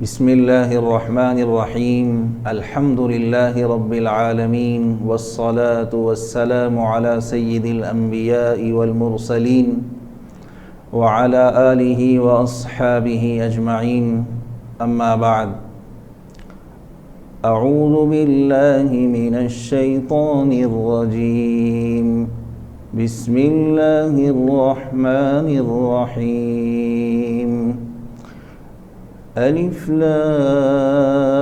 بسم اللہ الرحمن الرحیم الحمد للہ رب العالمین والصلاة والسلام على سید الانبیاء والمرسلین وعلى آلہ واصحابہ اجمعین اما بعد اعوذ باللہ من الشیطان الرجیم بسم اللہ الرحمن الرحیم الف لام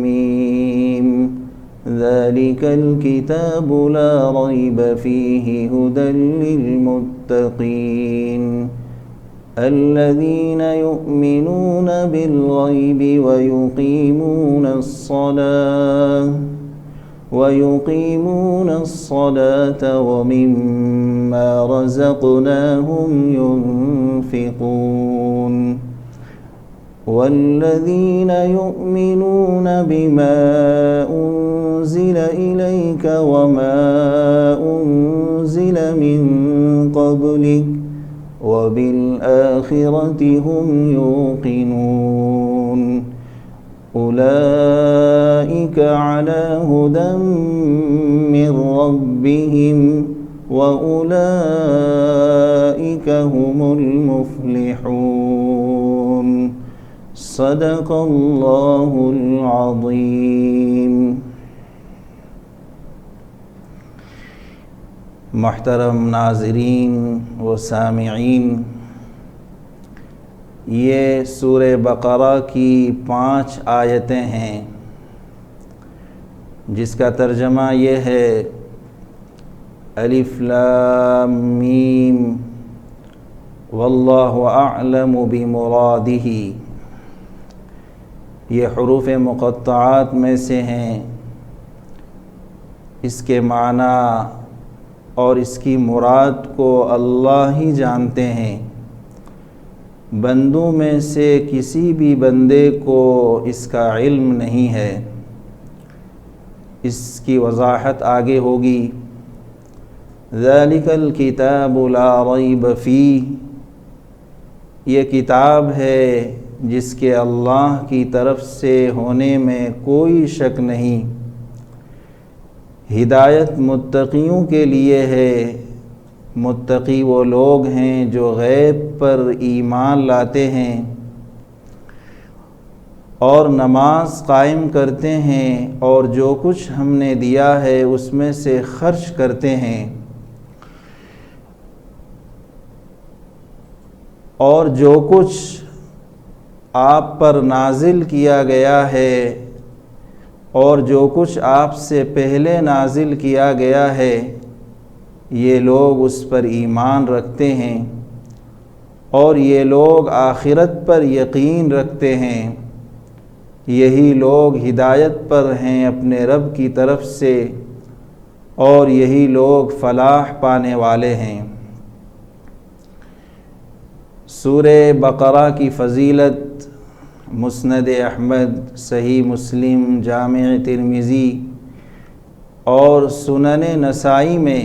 میم ذلك الكتاب لا ريب فيه هدى للمتقين الذين يؤمنون بالغيب ويقيمون الصلاة ومما رزقناهم ينفقون والذين يؤمنون بما أنزل إليك وما أنزل من قبلك وبالآخرة هم يوقنون أولئك على هدى من ربهم وأولئك هم المفلحون صدق اللہ العظیم۔ محترم ناظرین و سامعین، یہ سورہ بقرہ کی 5 آیتیں ہیں جس کا ترجمہ یہ ہے الف لام میم واللہ اعلم بمرادہ۔ یہ حروف مقطعات میں سے ہیں، اس کے معنی اور اس کی مراد کو اللہ ہی جانتے ہیں، بندوں میں سے کسی بھی بندے کو اس کا علم نہیں ہے۔ اس کی وضاحت آگے ہوگی۔ ذالک الکتاب لا ریب فیہ، یہ کتاب ہے جس کے اللہ کی طرف سے ہونے میں کوئی شک نہیں، ہدایت متقیوں کے لیے ہے۔ متقی وہ لوگ ہیں جو غیب پر ایمان لاتے ہیں اور نماز قائم کرتے ہیں، اور جو کچھ ہم نے دیا ہے اس میں سے خرچ کرتے ہیں، اور جو کچھ آپ پر نازل کیا گیا ہے اور جو کچھ آپ سے پہلے نازل کیا گیا ہے، یہ لوگ اس پر ایمان رکھتے ہیں، اور یہ لوگ آخرت پر یقین رکھتے ہیں۔ یہی لوگ ہدایت پر ہیں اپنے رب کی طرف سے، اور یہی لوگ فلاح پانے والے ہیں۔ سورہ بقرہ کی فضیلت مسند احمد، صحیح مسلم، جامع ترمذی اور سنن نسائی میں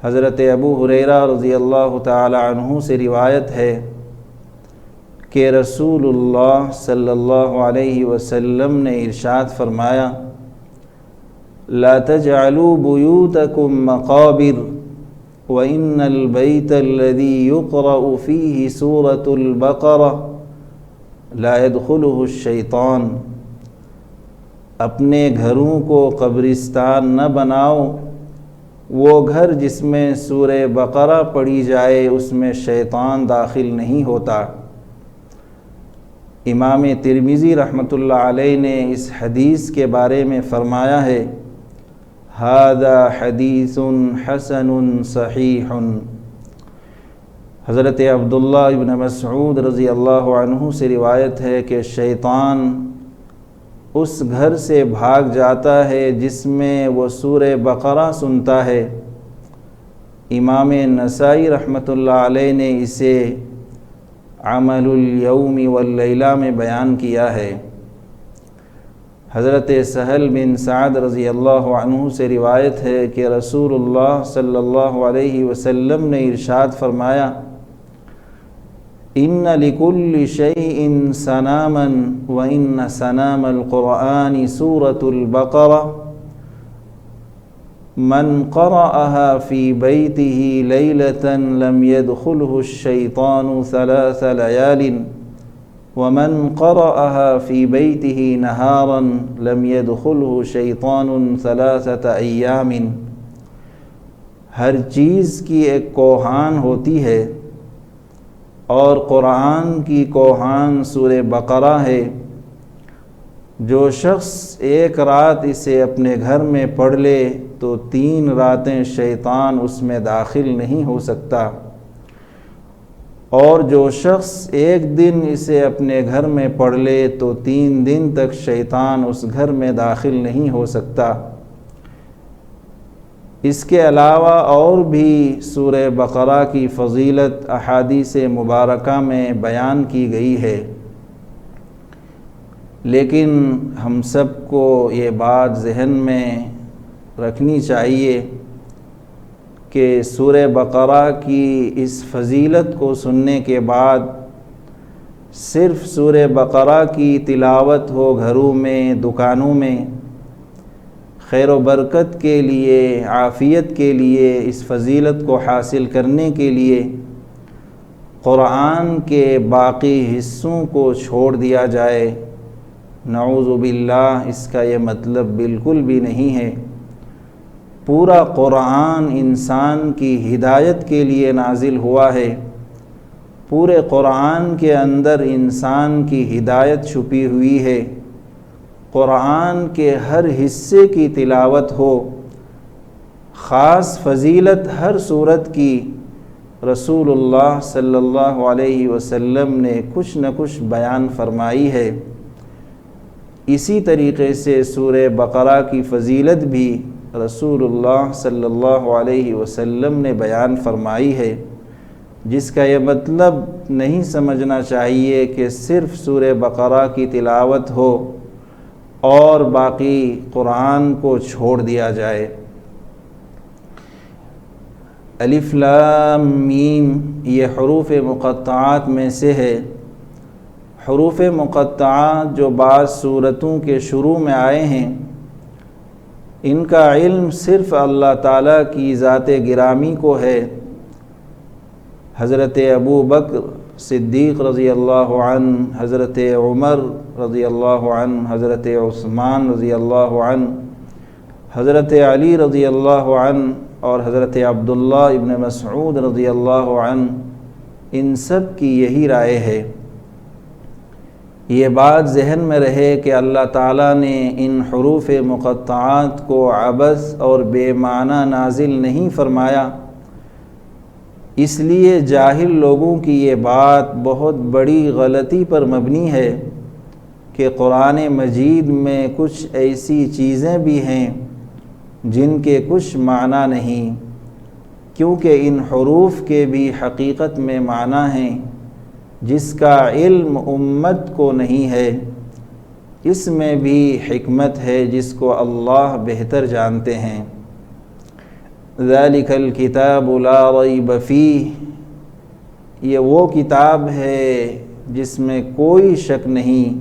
حضرت ابو ہریرہ رضی اللہ تعالی عنہ سے روایت ہے کہ رسول اللہ صلی اللہ علیہ وسلم نے ارشاد فرمایا: لا تجعلوا بیوتکم مقابر وَإِنَّ الْبَيْتَ الَّذِي يُقْرَأُ فِيهِ سُورَةُ الْبَقَرَةِ لَا يَدْخُلُهُ الشَّيْطَانُ، اپنے گھروں کو قبرستان نہ بناؤ، وہ گھر جس میں سورہ بقرہ پڑھی جائے اس میں شیطان داخل نہیں ہوتا۔ امام ترمذی رحمۃ اللہ علیہ نے اس حدیث کے بارے میں فرمایا ہے: ھذا حدیث حسن صحیح۔ حضرت عبداللہ ابن مسعود رضی اللہ عنہ سے روایت ہے کہ شیطان اس گھر سے بھاگ جاتا ہے جس میں وہ سورہ بقرہ سنتا ہے۔ امام نسائی رحمۃ اللہ علیہ نے اسے عمل الیوم واللیلہ میں بیان کیا ہے۔ حضرت سہل بن سعد رضی اللہ عنہ سے روایت ہے کہ رسول اللہ صلی اللہ علیہ وسلم نے ارشاد فرمایا ان لکل شیء سناما وان سنام القرآن سورة البقرہ من قرأها في بيته ليلة لم يدخله الشيطان 3 ليال ومن قرأها في بيته نهارا لم يدخله شيطان 3 أيام۔ ہر چیز کی ایک کوہان ہوتی ہے اور قرآن کی کوہان سورہ بقرہ ہے۔ جو شخص ایک رات اسے اپنے گھر میں پڑھ لے تو 3 راتیں شیطان اس میں داخل نہیں ہو سکتا، اور جو شخص ایک دن اسے اپنے گھر میں پڑھ لے تو 3 دن تک شیطان اس گھر میں داخل نہیں ہو سکتا۔ اس کے علاوہ اور بھی سورہ بقرہ کی فضیلت احادیث مبارکہ میں بیان کی گئی ہے، لیکن ہم سب کو یہ بات ذہن میں رکھنی چاہیے کہ سورہ بقرہ کی اس فضیلت کو سننے کے بعد صرف سورہ بقرہ کی تلاوت ہو گھروں میں، دکانوں میں، خیر و برکت کے لیے، عافیت کے لیے، اس فضیلت کو حاصل کرنے کے لیے قرآن کے باقی حصوں کو چھوڑ دیا جائے، نعوذ باللہ، اس کا یہ مطلب بالکل بھی نہیں ہے۔ پورا قرآن انسان کی ہدایت کے لیے نازل ہوا ہے، پورے قرآن کے اندر انسان کی ہدایت چھپی ہوئی ہے۔ قرآن کے ہر حصے کی تلاوت ہو، خاص فضیلت ہر سورت کی رسول اللہ صلی اللہ علیہ وسلم نے کچھ نہ کچھ بیان فرمائی ہے۔ اسی طریقے سے سورہ بقرہ کی فضیلت بھی رسول اللہ صلی اللہ علیہ وسلم نے بیان فرمائی ہے، جس کا یہ مطلب نہیں سمجھنا چاہیے کہ صرف سورہ بقرہ کی تلاوت ہو اور باقی قرآن کو چھوڑ دیا جائے۔ الف لام میم یہ حروف مقطعات میں سے ہے۔ حروف مقطعات جو بعض سورتوں کے شروع میں آئے ہیں، ان کا علم صرف اللہ تعالیٰ کی ذات گرامی کو ہے۔ حضرت ابو بکر صدیق رضی اللہ عنہ، حضرت عمر رضی اللہ عنہ، حضرت عثمان رضی اللہ عنہ، حضرت علی رضی اللہ عنہ اور حضرت عبداللہ ابن مسعود رضی اللہ عنہ، ان سب کی یہی رائے ہے۔ یہ بات ذہن میں رہے کہ اللہ تعالیٰ نے ان حروف مقطعات کو عبث اور بے معنی نازل نہیں فرمایا، اس لیے جاہل لوگوں کی یہ بات بہت بڑی غلطی پر مبنی ہے کہ قرآن مجید میں کچھ ایسی چیزیں بھی ہیں جن کے کچھ معنی نہیں، کیونکہ ان حروف کے بھی حقیقت میں معنی ہیں جس کا علم امت کو نہیں ہے۔ اس میں بھی حکمت ہے جس کو اللہ بہتر جانتے ہیں۔ ذالک الکتاب لا ریب فیہ، یہ وہ کتاب ہے جس میں کوئی شک نہیں۔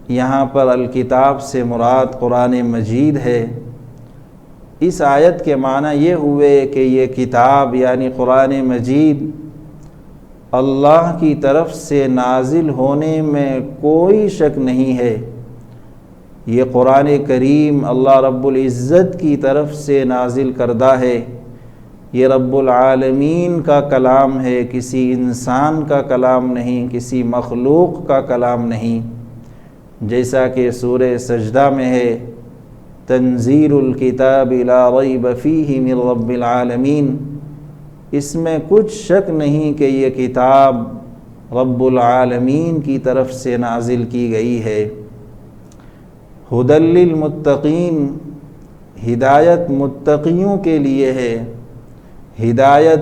یہاں پر الکتاب سے مراد قرآن مجید ہے۔ اس آیت کے معنی یہ ہوئے کہ یہ کتاب یعنی قرآن مجید اللہ کی طرف سے نازل ہونے میں کوئی شک نہیں ہے۔ یہ قرآن کریم اللہ رب العزت کی طرف سے نازل کردہ ہے، یہ رب العالمین کا کلام ہے، کسی انسان کا کلام نہیں، کسی مخلوق کا کلام نہیں۔ جیسا کہ سورہ سجدہ میں ہے، تنزیل الکتاب لا ریب فیہ من رب العالمین، اس میں کچھ شک نہیں کہ یہ کتاب رب العالمین کی طرف سے نازل کی گئی ہے۔ ھدی للمتقین، ہدایت متقیوں کے لیے ہے، ہدایت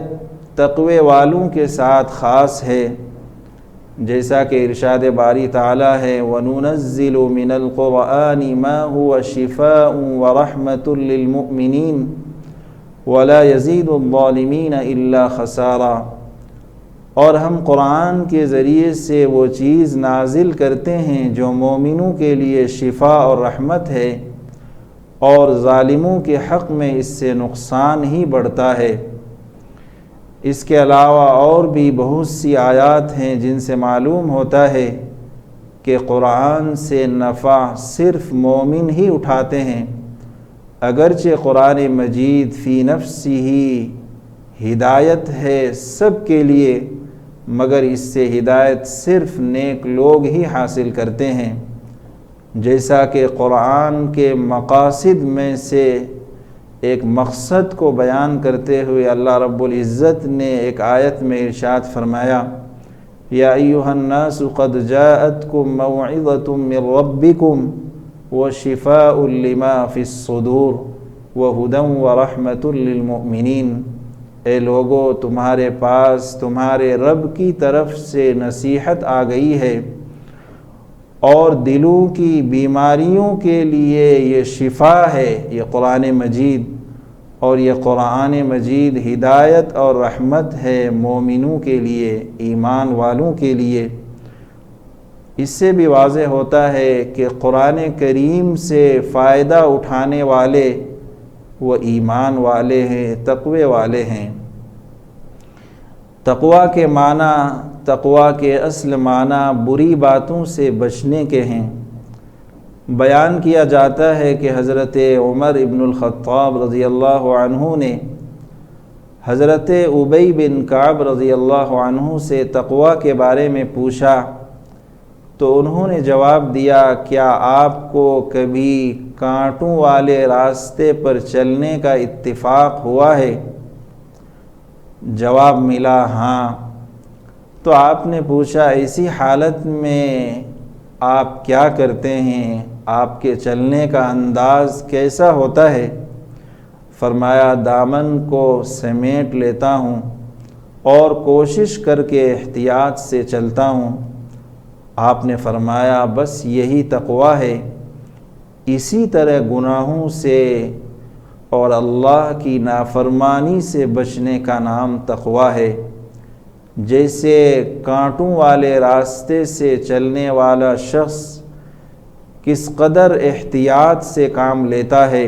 تقوی والوں کے ساتھ خاص ہے، جیسا کہ ارشاد باری تعالیٰ ہے وَنُنَزِّلُ مِنَ الْقُرْآنِ مَا هُوَ شِفَاءٌ وَرَحْمَةٌ لِّلْمُؤْمِنِينَ وَلَا يَزِيدُ الظَّالِمِينَ إِلَّا خَسَارًا۔ اور ہم قرآن کے ذریعے سے وہ چیز نازل کرتے ہیں جو مومنوں کے لیے شفا اور رحمت ہے، اور ظالموں کے حق میں اس سے نقصان ہی بڑھتا ہے۔ اس کے علاوہ اور بھی بہت سی آیات ہیں جن سے معلوم ہوتا ہے کہ قرآن سے نفع صرف مومن ہی اٹھاتے ہیں۔ اگرچہ قرآن مجید فی نفسی ہی ہدایت ہے سب کے لیے، مگر اس سے ہدایت صرف نیک لوگ ہی حاصل کرتے ہیں۔ جیسا کہ قرآن کے مقاصد میں سے ایک مقصد کو بیان کرتے ہوئے اللہ رب العزت نے ایک آیت میں ارشاد فرمایا، یا ایھا الناس قد جاءتکم موعظۃ من ربکم وشفاء لما فی الصدور وہدی ورحمۃ للمؤمنین۔ اے لوگو، تمہارے پاس تمہارے رب کی طرف سے نصیحت آ گئی ہے، اور دلوں کی بیماریوں کے لیے یہ شفا ہے، یہ قرآن مجید، اور یہ قرآن مجید ہدایت اور رحمت ہے مومنوں کے لیے، ایمان والوں کے لیے۔ اس سے بھی واضح ہوتا ہے کہ قرآن کریم سے فائدہ اٹھانے والے وہ ایمان والے ہیں، تقوی والے ہیں۔ تقوی کے معنی، تقوی کے اصل معنی بری باتوں سے بچنے کے ہیں۔ بیان کیا جاتا ہے کہ حضرت عمر ابن الخطاب رضی اللہ عنہ نے حضرت ابی بن کعب رضی اللہ عنہ سے تقوی کے بارے میں پوچھا، تو انہوں نے جواب دیا، کیا آپ کو کبھی کانٹوں والے راستے پر چلنے کا اتفاق ہوا ہے؟ جواب ملا، ہاں۔ تو آپ نے پوچھا، ایسی حالت میں آپ کیا کرتے ہیں؟ آپ کے چلنے کا انداز کیسا ہوتا ہے؟ فرمایا، دامن کو سمیٹ لیتا ہوں اور کوشش کر کے احتیاط سے چلتا ہوں۔ آپ نے فرمایا، بس یہی تقوی ہے۔ اسی طرح گناہوں سے اور اللہ کی نافرمانی سے بچنے کا نام تقوی ہے۔ جیسے کانٹوں والے راستے سے چلنے والا شخص کس قدر احتیاط سے کام لیتا ہے،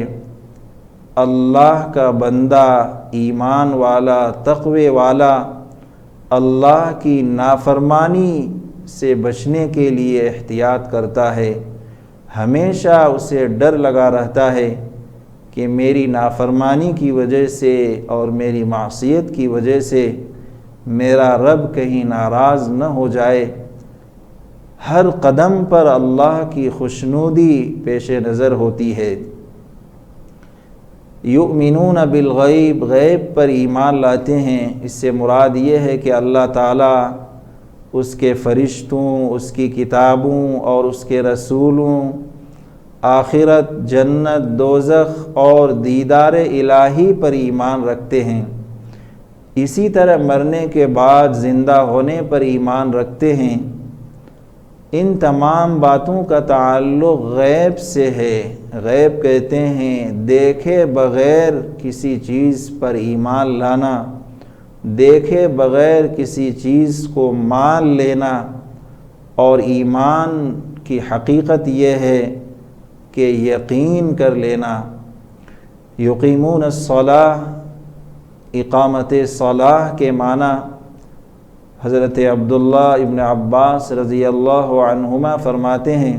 اللہ کا بندہ، ایمان والا، تقوی والا، اللہ کی نافرمانی سے بچنے کے لیے احتیاط کرتا ہے۔ ہمیشہ اسے ڈر لگا رہتا ہے کہ میری نافرمانی کی وجہ سے اور میری معصیت کی وجہ سے میرا رب کہیں ناراض نہ ہو جائے۔ ہر قدم پر اللہ کی خوشنودی پیش نظر ہوتی ہے۔ یؤمنون بالغیب، غیب پر ایمان لاتے ہیں۔ اس سے مراد یہ ہے کہ اللہ تعالیٰ، اس کے فرشتوں، اس کی کتابوں اور اس کے رسولوں، آخرت، جنت، دوزخ اور دیدار الہی پر ایمان رکھتے ہیں۔ اسی طرح مرنے کے بعد زندہ ہونے پر ایمان رکھتے ہیں۔ ان تمام باتوں کا تعلق غیب سے ہے۔ غیب کہتے ہیں دیکھے بغیر کسی چیز پر ایمان لانا، دیکھے بغیر کسی چیز کو مان لینا، اور ایمان کی حقیقت یہ ہے کہ یقین کر لینا۔ یقیمون الصلاۃ، اقامت صلاح کے معنی حضرت عبداللہ ابن عباس رضی اللہ عنہما فرماتے ہیں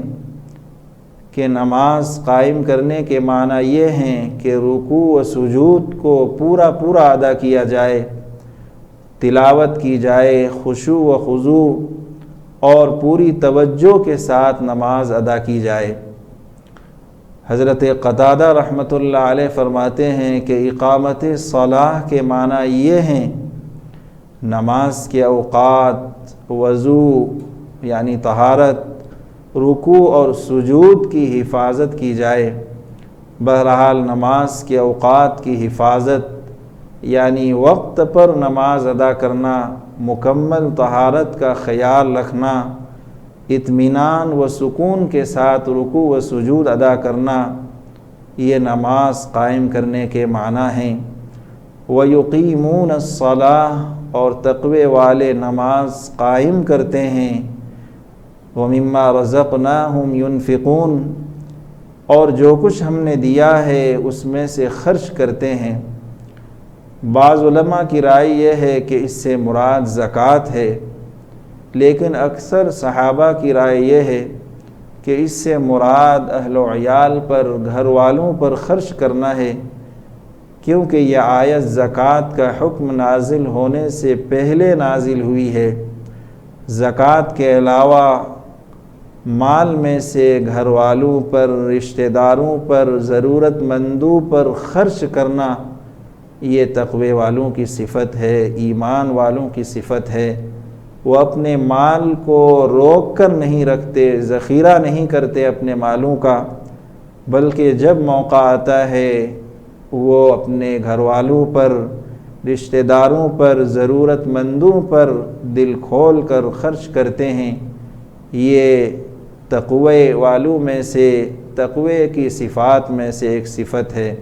کہ نماز قائم کرنے کے معنی یہ ہیں کہ رکوع و سجود کو پورا ادا کیا جائے، تلاوت کی جائے، خشوع و خضوع اور پوری توجہ کے ساتھ نماز ادا کی جائے۔ حضرت قتادہ رحمۃ اللہ علیہ فرماتے ہیں کہ اقامت صلاح کے معنی یہ ہیں نماز کے اوقات، وضو یعنی طہارت، رکوع اور سجود کی حفاظت کی جائے۔ بہرحال نماز کے اوقات کی حفاظت یعنی وقت پر نماز ادا کرنا، مکمل طہارت کا خیال رکھنا، اطمینان و سکون کے ساتھ رکوع و سجود ادا کرنا، یہ نماز قائم کرنے کے معنی ہیں۔ وَيُقِيمُونَ الصَّلَاةَ، اور تقوی والے نماز قائم کرتے ہیں، وَمِمَّا رَزَقْنَاهُمْ يُنْفِقُونَ اور جو کچھ ہم نے دیا ہے اس میں سے خرچ کرتے ہیں۔ بعض علماء کی رائے یہ ہے کہ اس سے مراد زکوٰۃ ہے، لیکن اکثر صحابہ کی رائے یہ ہے کہ اس سے مراد اہل و عیال پر، گھر والوں پر خرچ کرنا ہے، کیونکہ یہ آیت زکوٰۃ کا حکم نازل ہونے سے پہلے نازل ہوئی ہے۔ زکوٰۃ کے علاوہ مال میں سے گھر والوں پر، رشتہ داروں پر، ضرورت مندوں پر خرچ کرنا یہ تقوی والوں کی صفت ہے، ایمان والوں کی صفت ہے۔ وہ اپنے مال کو روک کر نہیں رکھتے، ذخیرہ نہیں کرتے اپنے مالوں کا، بلکہ جب موقع آتا ہے وہ اپنے گھر والوں پر، رشتہ داروں پر، ضرورت مندوں پر دل کھول کر خرچ کرتے ہیں۔ یہ تقوی والوں میں سے، تقوی کی صفات میں سے ایک صفت ہے۔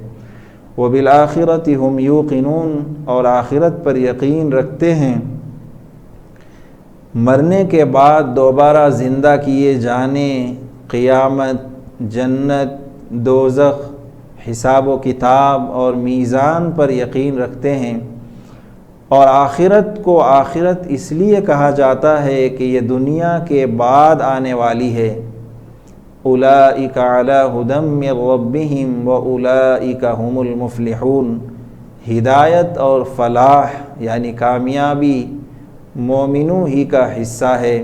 وَبِالْآخِرَةِ هُمْ يُوقِنُونَ اور آخرت پر یقین رکھتے ہیں۔ مرنے کے بعد دوبارہ زندہ کیے جانے، قیامت، جنت، دوزخ، حساب و کتاب اور میزان پر یقین رکھتے ہیں۔ اور آخرت کو آخرت اس لیے کہا جاتا ہے کہ یہ دنیا کے بعد آنے والی ہے۔ اولئک علی ھدی من ربہم واولئک ھم المفلحون، ہدایت اور فلاح یعنی کامیابی مومنوں ہی کا حصہ ہے۔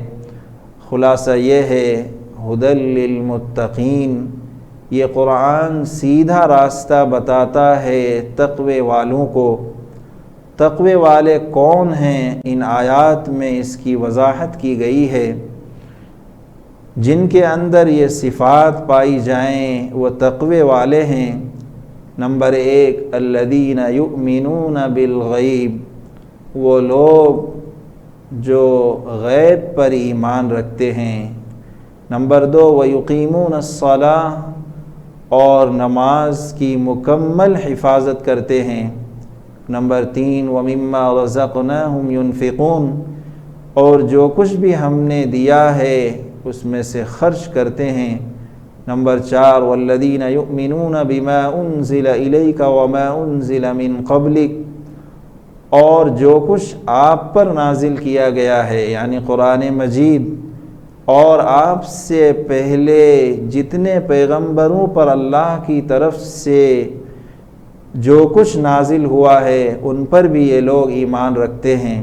خلاصہ یہ ہے ھدی للمتقین، یہ قرآن سیدھا راستہ بتاتا ہے تقوی والوں کو۔ تقوی والے کون ہیں؟ ان آیات میں اس کی وضاحت کی گئی ہے۔ جن کے اندر یہ صفات پائی جائیں وہ تقوی والے ہیں۔ نمبر 1، الذین یؤمنون بالغیب، وہ لوگ جو غیب پر ایمان رکھتے ہیں۔ نمبر 2، ویقیمون الصلاۃ، اور نماز کی مکمل حفاظت کرتے ہیں۔ نمبر 3، وَمِمَّا رَزَقْنَاهُمْ يُنْفِقُونَ، اور جو کچھ بھی ہم نے دیا ہے اس میں سے خرچ کرتے ہیں۔ نمبر 4، وَالَّذِينَ يُؤْمِنُونَ بِمَا أُنزِلَ إِلَيْكَ وَمَا أُنزِلَ مِن قَبْلِكَ، اور جو کچھ آپ پر نازل کیا گیا ہے یعنی قرآن مجید، اور آپ سے پہلے جتنے پیغمبروں پر اللہ کی طرف سے جو کچھ نازل ہوا ہے ان پر بھی یہ لوگ ایمان رکھتے ہیں۔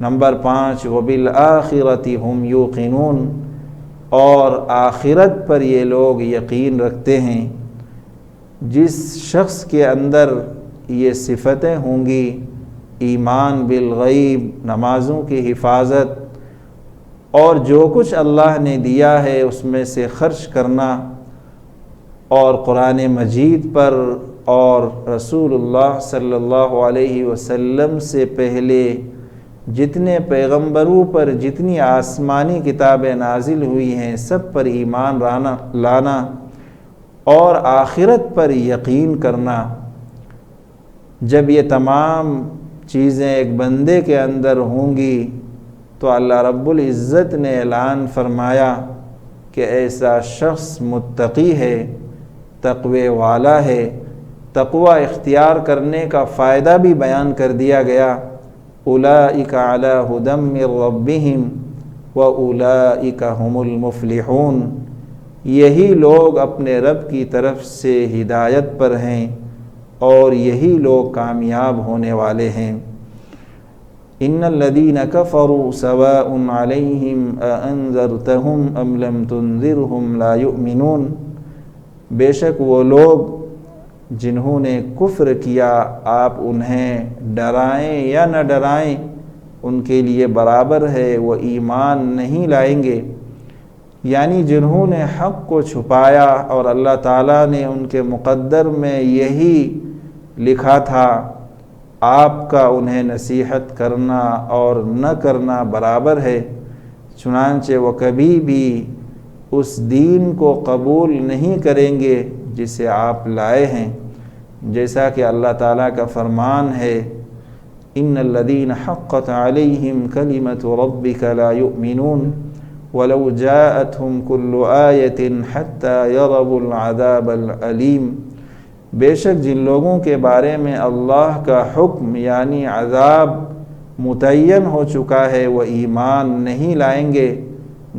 نمبر 5، وَبِالْآخِرَةِ هُمْ يُوقِنُونَ، اور آخرت پر یہ لوگ یقین رکھتے ہیں۔ جس شخص کے اندر یہ صفتیں ہوں گی، ایمان بالغیب، نمازوں کی حفاظت، اور جو کچھ اللہ نے دیا ہے اس میں سے خرچ کرنا، اور قرآن مجید پر اور رسول اللہ صلی اللہ علیہ وسلم سے پہلے جتنے پیغمبروں پر جتنی آسمانی کتابیں نازل ہوئی ہیں سب پر ایمان لانا اور آخرت پر یقین کرنا۔ جب یہ تمام چیزیں ایک بندے کے اندر ہوں گی تو اللہ رب العزت نے اعلان فرمایا کہ ایسا شخص متقی ہے، تقوی والا ہے۔ تقوی اختیار کرنے کا فائدہ بھی بیان کر دیا گیا۔ اولئک علی ھدی من ربہم واولئک ھم المفلحون، یہی لوگ اپنے رب کی طرف سے ہدایت پر ہیں اور یہی لوگ کامیاب ہونے والے ہیں۔ ان الذین کفروا سواء علیہم اانذرتہم ام لم تنذرہم لا یؤمنون، بے شک وہ لوگ جنہوں نے کفر کیا آپ انہیں ڈرائیں یا نہ ڈرائیں ان کے لیے برابر ہے، وہ ایمان نہیں لائیں گے۔ یعنی جنہوں نے حق کو چھپایا اور اللہ تعالیٰ نے ان کے مقدر میں یہی لکھا تھا، آپ کا انہیں نصیحت کرنا اور نہ کرنا برابر ہے، چنانچہ وہ کبھی بھی اس دین کو قبول نہیں کریں گے جسے آپ لائے ہیں۔ جیسا کہ اللہ تعالیٰ کا فرمان ہے ان الذین حقت علیہم کلمۃ ربک لا یؤمنون ولو جاءتهم كل آیۃ حتی یروا العذاب العلیم، بے شک جن لوگوں کے بارے میں اللہ کا حکم یعنی عذاب متعین ہو چکا ہے وہ ایمان نہیں لائیں گے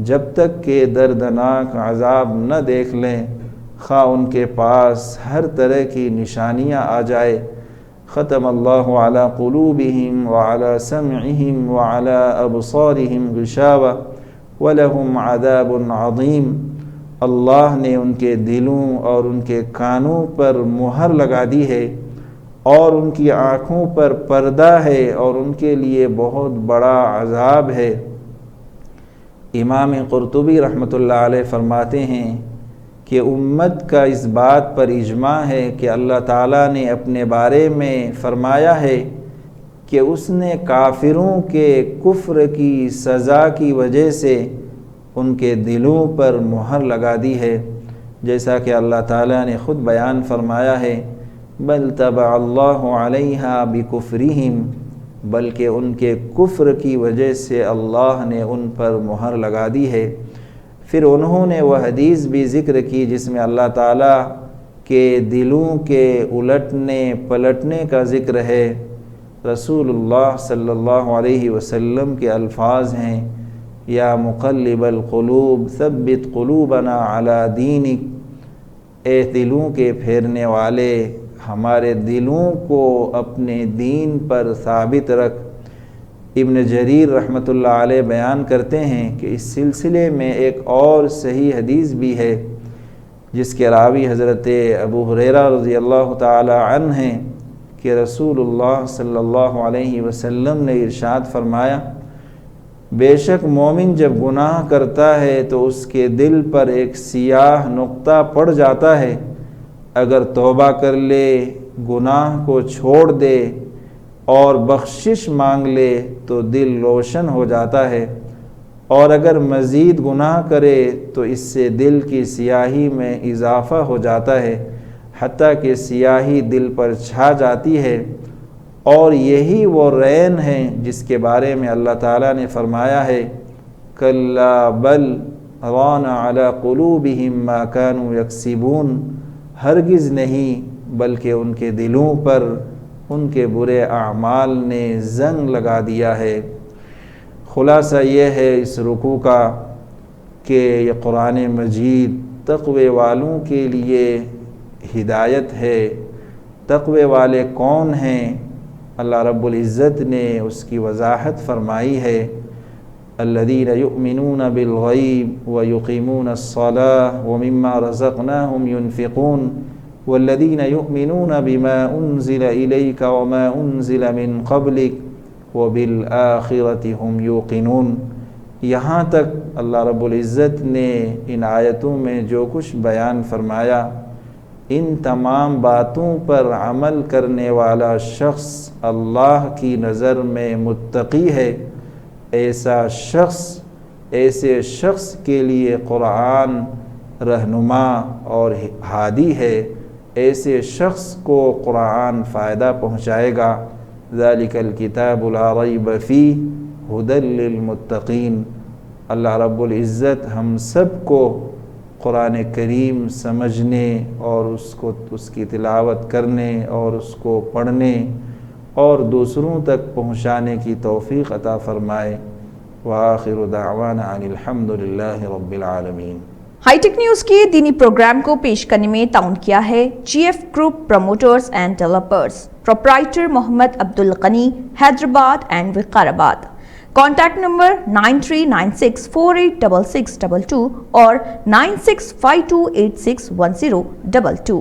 جب تک کہ دردناک عذاب نہ دیکھ لیں، خواہ ان کے پاس ہر طرح کی نشانیاں آ جائے۔ ختم اللہ علی قلوبہم وعلی سمعہم وعلی ابصارہم غشاوہ ولہم عذاب عظیم، اللہ نے ان کے دلوں اور ان کے کانوں پر مہر لگا دی ہے اور ان کی آنکھوں پر پردہ ہے اور ان کے لیے بہت بڑا عذاب ہے۔ امام قرطبی رحمۃ اللہ علیہ فرماتے ہیں کہ امت کا اس بات پر اجماع ہے کہ اللہ تعالیٰ نے اپنے بارے میں فرمایا ہے کہ اس نے کافروں کے کفر کی سزا کی وجہ سے ان کے دلوں پر مہر لگا دی ہے، جیسا کہ اللہ تعالیٰ نے خود بیان فرمایا ہے بل طبع اللہ علیہا بکفرہم، بلکہ ان کے کفر کی وجہ سے اللہ نے ان پر مہر لگا دی ہے۔ پھر انہوں نے وہ حدیث بھی ذکر کی جس میں اللہ تعالیٰ کے دلوں کے الٹنے پلٹنے کا ذکر ہے۔ رسول اللہ صلی اللہ علیہ وسلم کے الفاظ ہیں یا مقلب القلوب ثبت قلوبنا علی دینک، اے دلوں کے پھیرنے والے ہمارے دلوں کو اپنے دین پر ثابت رکھ۔ ابن جریر رحمۃ اللہ علیہ بیان کرتے ہیں کہ اس سلسلے میں ایک اور صحیح حدیث بھی ہے جس کے راوی حضرت ابو ہریرہ رضی اللہ تعالی عنہ ہیں کہ رسول اللہ صلی اللہ علیہ وسلم نے ارشاد فرمایا بے شک مومن جب گناہ کرتا ہے تو اس کے دل پر ایک سیاہ نقطہ پڑ جاتا ہے، اگر توبہ کر لے، گناہ کو چھوڑ دے اور بخشش مانگ لے تو دل روشن ہو جاتا ہے، اور اگر مزید گناہ کرے تو اس سے دل کی سیاہی میں اضافہ ہو جاتا ہے حتیٰ کہ سیاہی دل پر چھا جاتی ہے، اور یہی وہ رین ہیں جس کے بارے میں اللہ تعالیٰ نے فرمایا ہے کلا بل ران علی قلوبہم ما کانوا یکسبون، ہرگز نہیں بلکہ ان کے دلوں پر ان کے برے اعمال نے زنگ لگا دیا ہے۔ خلاصہ یہ ہے اس رکوع کا کہ یہ قرآن مجید تقوی والوں کے لیے ہدایت ہے۔ تقوی والے کون ہیں؟ اللہ رب العزت نے اس کی وضاحت فرمائی ہے الذین یؤمنون بالغیب ویقیمون الصلاة ومما رزقناہم ینفقون والذین یؤمنون بما انزل الیک وما انزل من قبلک وبالآخرۃ ہم یوقنون۔ یہاں تک اللہ رب العزت نے ان آیتوں میں جو کچھ بیان فرمایا، ان تمام باتوں پر عمل کرنے والا شخص اللہ کی نظر میں متقی ہے۔ ایسے شخص کے لیے قرآن رہنما اور ہادی ہے، ایسے شخص کو قرآن فائدہ پہنچائے گا۔ ذالک الکتاب لا ریب فیہ ھدی للمتقین۔ اللہ رب العزت ہم سب کو قرآن کریم سمجھنے اور اس کی تلاوت کرنے اور اس کو پڑھنے اور دوسروں تک پہنچانے کی توفیق عطا فرمائے۔ وآخر دعوانا ان الحمد للہ رب العالمین۔ ہائی ٹیک نیوز کے دینی پروگرام کو پیش کرنے میں تعاون کیا ہے G F group promoters and developers, proprietor Mohammed Abdul Ghani, Hyderabad and Vikarabad. Contact number 9396486622 اور 9652861022۔